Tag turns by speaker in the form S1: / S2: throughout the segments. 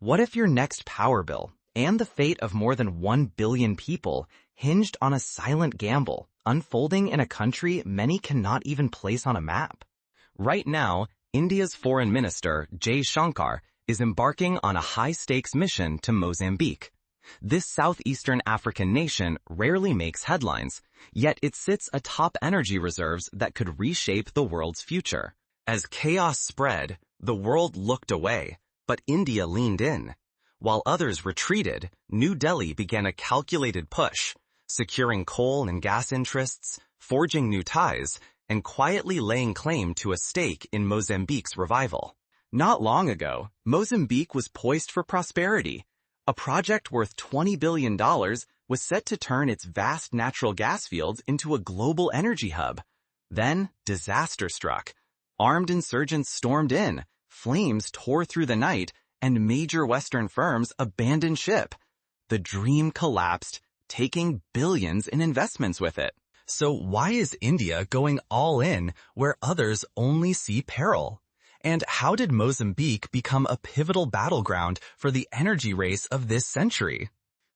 S1: What if your next power bill and the fate of more than 1 billion people hinged on a silent gamble unfolding in a country many cannot even place on a map? Right now, India's Foreign Minister, Jai Shankar, is embarking on a high-stakes mission to Mozambique. This southeastern African nation rarely makes headlines, yet it sits atop energy reserves that could reshape the world's future. As chaos spread, the world looked away, but India leaned in. While others retreated, New Delhi began a calculated push, securing coal and gas interests, forging new ties, and quietly laying claim to a stake in Mozambique's revival. Not long ago, Mozambique was poised for prosperity. A project worth $20 billion was set to turn its vast natural gas fields into a global energy hub. Then, disaster struck. Armed insurgents stormed in, flames tore through the night, and major Western firms abandoned ship. The dream collapsed, taking billions in investments with it. So why is India going all in where others only see peril? And how did Mozambique become a pivotal battleground for the energy race of this century?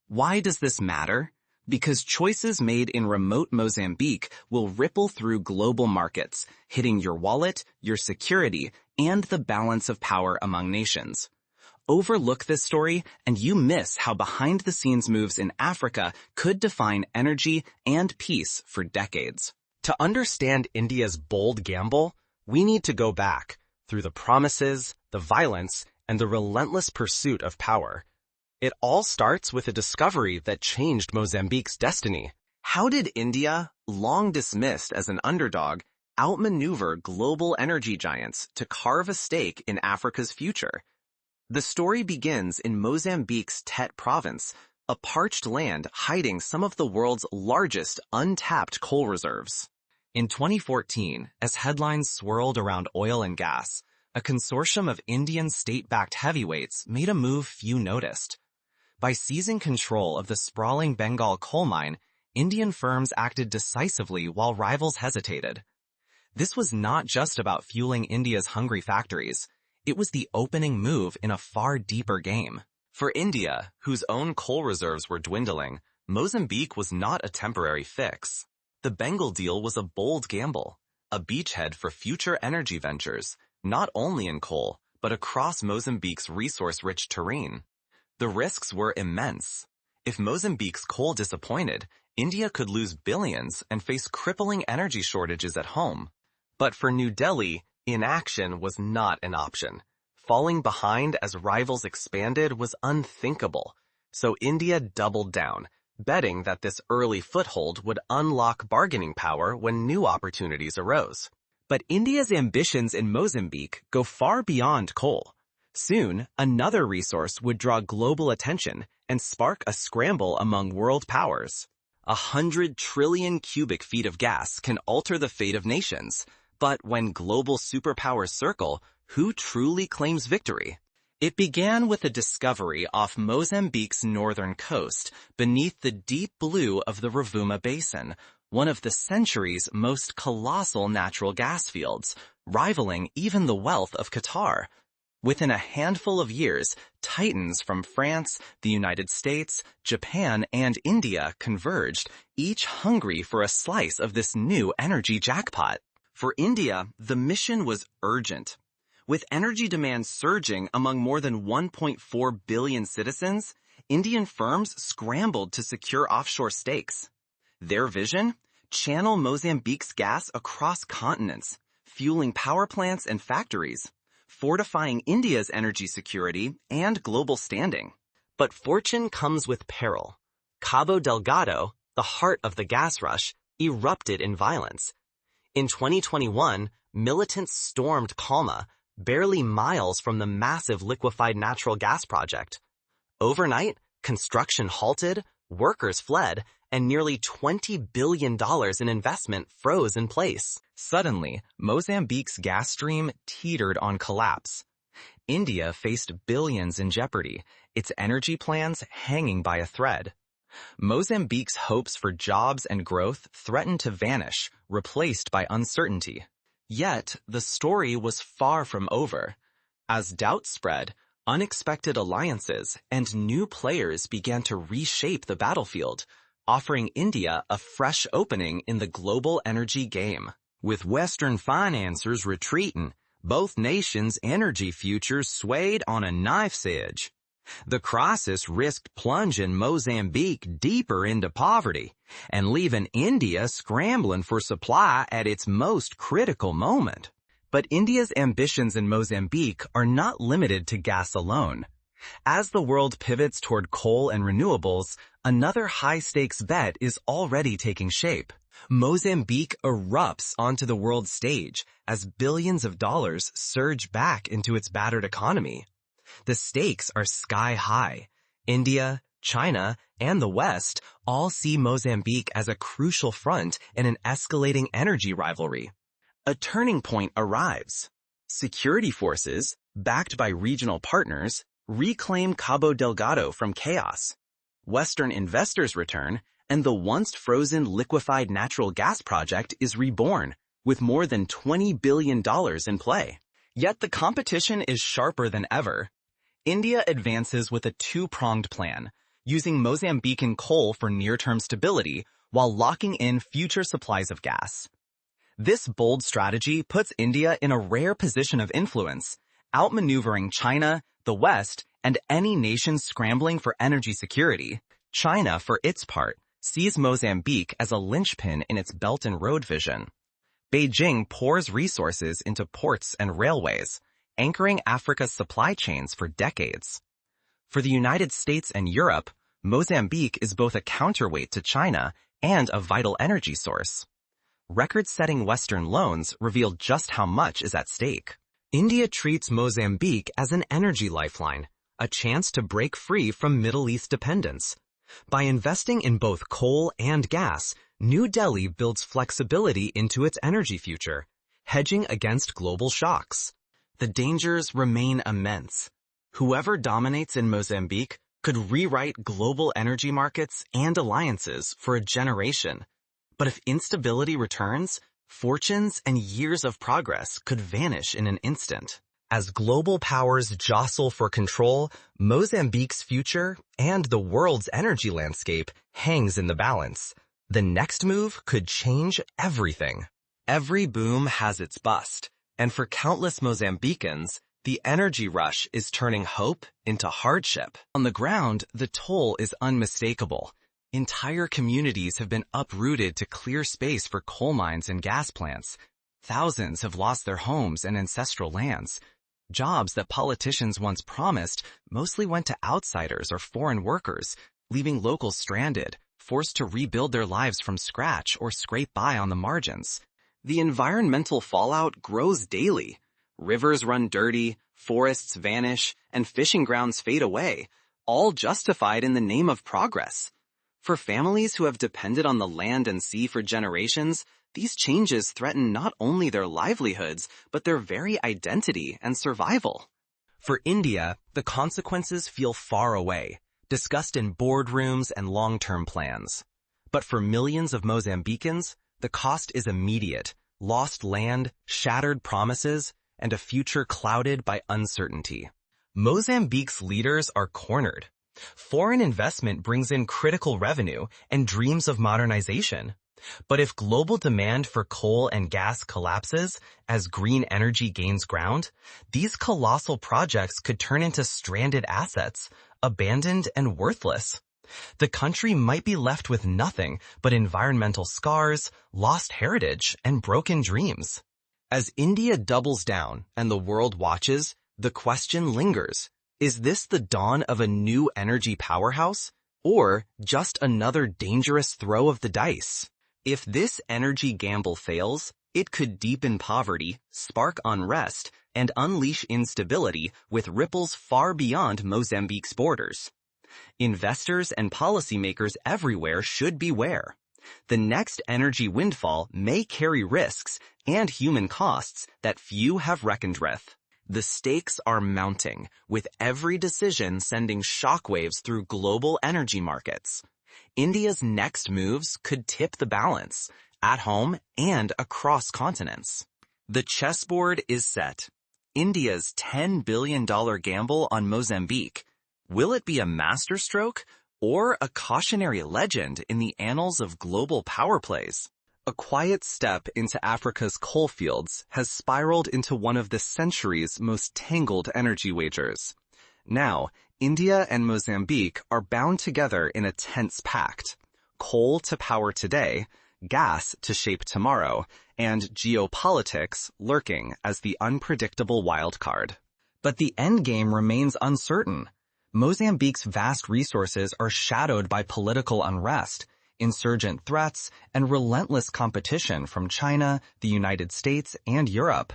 S1: Why does this matter? Because choices made in remote Mozambique will ripple through global markets, hitting your wallet, your security, and the balance of power among nations. Overlook this story, and you miss how behind-the-scenes moves in Africa could define energy and peace for decades. To understand India's bold gamble, we need to go back through the promises, the violence, and the relentless pursuit of power. It all starts with a discovery that changed Mozambique's destiny. How did India, long dismissed as an underdog, outmaneuver global energy giants to carve a stake in Africa's future? The story begins in Mozambique's Tete province, a parched land hiding some of the world's largest untapped coal reserves. In 2014, as headlines swirled around oil and gas, a consortium of Indian state-backed heavyweights made a move few noticed. By seizing control of the sprawling Bengal coal mine, Indian firms acted decisively while rivals hesitated. This was not just about fueling India's hungry factories. It was the opening move in a far deeper game. For India, whose own coal reserves were dwindling, Mozambique was not a temporary fix. The Bengal deal was a bold gamble, a beachhead for future energy ventures, not only in coal, but across Mozambique's resource-rich terrain. The risks were immense. If Mozambique's coal disappointed, India could lose billions and face crippling energy shortages at home. But for New Delhi, inaction was not an option. Falling behind as rivals expanded was unthinkable, so India doubled down, betting that this early foothold would unlock bargaining power when new opportunities arose. But India's ambitions in Mozambique go far beyond coal. Soon, another resource would draw global attention and spark a scramble among world powers. 100 trillion cubic feet of gas can alter the fate of nations, but when global superpowers circle, who truly claims victory? It began with a discovery off Mozambique's northern coast, beneath the deep blue of the Rovuma Basin, one of the century's most colossal natural gas fields, rivaling even the wealth of Qatar. Within a handful of years, titans from France, the United States, Japan, and India converged, each hungry for a slice of this new energy jackpot. For India, the mission was urgent. With energy demand surging among more than 1.4 billion citizens, Indian firms scrambled to secure offshore stakes. Their vision? Channel Mozambique's gas across continents, fueling power plants and factories, fortifying India's energy security and global standing. But fortune comes with peril. Cabo Delgado, the heart of the gas rush, erupted in violence. In 2021, militants stormed Calma, barely miles from the massive liquefied natural gas project. Overnight, construction halted, workers fled, and nearly $20 billion in investment froze in place. Suddenly, Mozambique's gas stream teetered on collapse. India faced billions in jeopardy, its energy plans hanging by a thread. Mozambique's hopes for jobs and growth threatened to vanish, replaced by uncertainty. Yet, the story was far from over. As doubt spread, Unexpected alliances and new players began to reshape the battlefield, offering India a fresh opening in the global energy game. With Western financiers retreating, both nations' energy futures swayed on a knife's edge. The crisis risked plunging Mozambique deeper into poverty and leaving India scrambling for supply at its most critical moment. But India's ambitions in Mozambique are not limited to gas alone. As the world pivots toward coal and renewables, another high-stakes bet is already taking shape. Mozambique erupts onto the world stage as billions of dollars surge back into its battered economy. The stakes are sky high. India, China, and the West all see Mozambique as a crucial front in an escalating energy rivalry. A turning point arrives. Security forces, backed by regional partners, reclaim Cabo Delgado from chaos. Western investors return, and the once-frozen liquefied natural gas project is reborn, with more than $20 billion in play. Yet the competition is sharper than ever. India advances with a two-pronged plan, using Mozambican coal for near-term stability while locking in future supplies of gas. This bold strategy puts India in a rare position of influence, outmaneuvering China, the West, and any nation scrambling for energy security. China, for its part, sees Mozambique as a linchpin in its Belt and Road vision. Beijing pours resources into ports and railways, anchoring Africa's supply chains for decades. For the United States and Europe, Mozambique is both a counterweight to China and a vital energy source. Record-setting Western loans reveal just how much is at stake. India treats Mozambique as an energy lifeline, a chance to break free from Middle East dependence. By investing in both coal and gas, New Delhi builds flexibility into its energy future, hedging against global shocks. The dangers remain immense. Whoever dominates in Mozambique could rewrite global energy markets and alliances for a generation. But if instability returns, fortunes and years of progress could vanish in an instant. As global powers jostle for control, Mozambique's future and the world's energy landscape hangs in the balance. The next move could change everything. Every boom has its bust, and for countless Mozambicans, the energy rush is turning hope into hardship. On the ground, the toll is unmistakable. Entire communities have been uprooted to clear space for coal mines and gas plants. Thousands have lost their homes and ancestral lands. Jobs that politicians once promised mostly went to outsiders or foreign workers, leaving locals stranded, forced to rebuild their lives from scratch or scrape by on the margins. The environmental fallout grows daily. Rivers run dirty, forests vanish, and fishing grounds fade away, all justified in the name of progress. For families who have depended on the land and sea for generations, these changes threaten not only their livelihoods, but their very identity and survival. For India, the consequences feel far away, discussed in boardrooms and long-term plans. But for millions of Mozambicans, the cost is immediate: lost land, shattered promises, and a future clouded by uncertainty. Mozambique's leaders are cornered. Foreign investment brings in critical revenue and dreams of modernization. But if global demand for coal and gas collapses as green energy gains ground, these colossal projects could turn into stranded assets, abandoned and worthless. The country might be left with nothing but environmental scars, lost heritage, and broken dreams. As India doubles down and the world watches, the question lingers: is this the dawn of a new energy powerhouse, or just another dangerous throw of the dice? If this energy gamble fails, it could deepen poverty, spark unrest, and unleash instability with ripples far beyond Mozambique's borders. Investors and policymakers everywhere should beware. The next energy windfall may carry risks and human costs that few have reckoned with. The stakes are mounting, with every decision sending shockwaves through global energy markets. India's next moves could tip the balance, at home and across continents. The chessboard is set. India's $10 billion gamble on Mozambique. Will it be a masterstroke or a cautionary legend in the annals of global power plays? A quiet step into Africa's coal fields has spiraled into one of the century's most tangled energy wagers. Now, India and Mozambique are bound together in a tense pact. Coal to power today, gas to shape tomorrow, and geopolitics lurking as the unpredictable wildcard. But the endgame remains uncertain. Mozambique's vast resources are shadowed by political unrest, insurgent threats, and relentless competition from China, the United States, and Europe.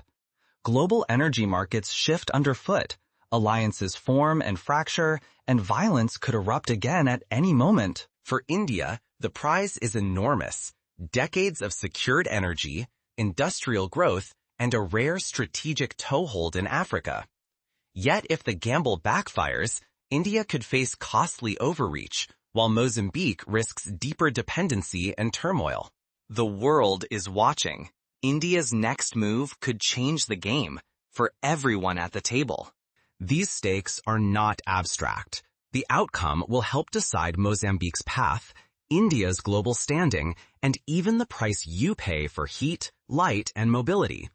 S1: Global energy markets shift underfoot, alliances form and fracture, and violence could erupt again at any moment. For India, the prize is enormous. Decades of secured energy, industrial growth, and a rare strategic toehold in Africa. Yet if the gamble backfires, India could face costly overreach, while Mozambique risks deeper dependency and turmoil. The world is watching. India's next move could change the game for everyone at the table. These stakes are not abstract. The outcome will help decide Mozambique's path, India's global standing, and even the price you pay for heat, light, and mobility.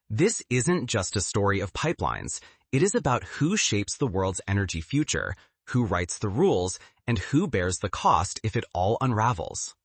S1: This isn't just a story of pipelines. It is about who shapes the world's energy future, who writes the rules, and who bears the cost if it all unravels.